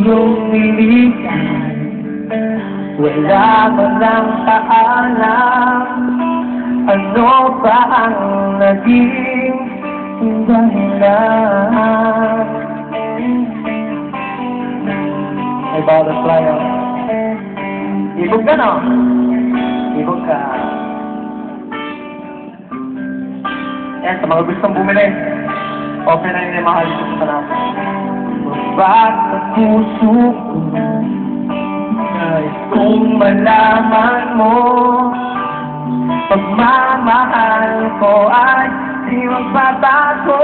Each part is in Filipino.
iyong nilisan. Wala man lang paalam, ano ba ang naging dahilan? May butterfly ako. Ibog ka, no? Ibog ka. Yan, sa mga gustong bumili, open na yung mahal ko sa natin. Ba't sa puso ko, nais kong malaman mo, pagmamahal ko ay di magbabago.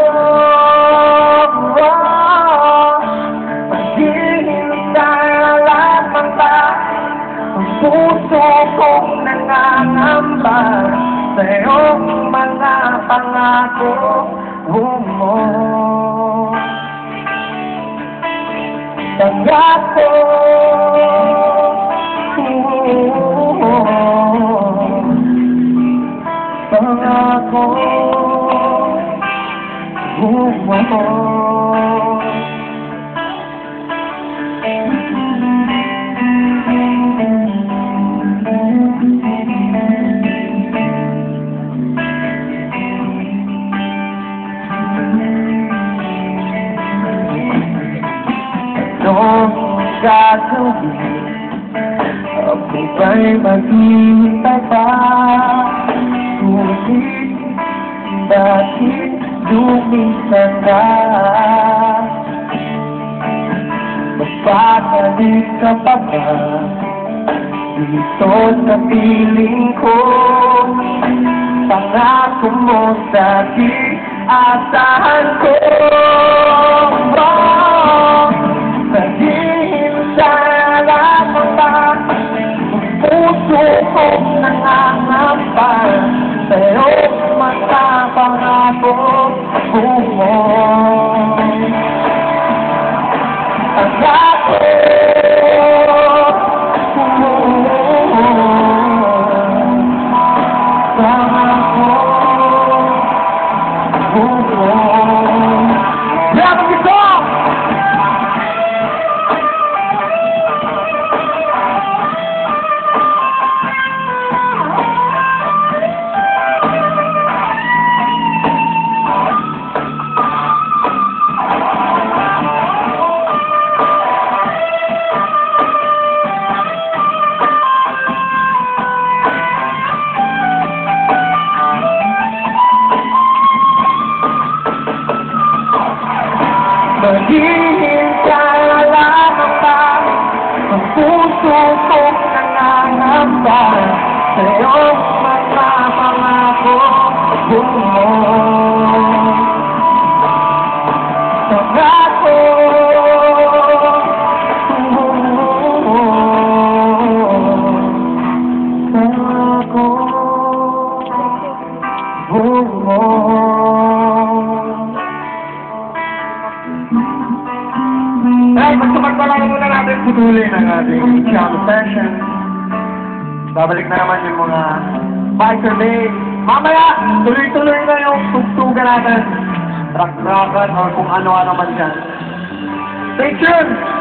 Maghihintay lamang ba ang puso kong nangangamba sa iyong mga pangako mo? Pangako, pangako, anong gagawin? Ako ba'y maghihintay pa? Sulit, bakit lumisan ka? Magpapalik ka pa ba dito sa piling ko? Pangako mo sa di asahan ko. Naghihintay lamang ba ang puso kong nangangamba sa iyong mga pangako mo? Pangako, pangako, Bravo, Gito! Maghihintay lamang ba ang puso kong nangangamba sa iyong mga pangako mo? Pangako, pangako, Right, magsumatpalaman muna natin putulin ang ating jam session. Babalik na naman yung mga biker day. Mamaya, tuloy-tuloy na yung tugtugan natin. Rock-rockan or kung ano-ano man dyan. Stay tuned!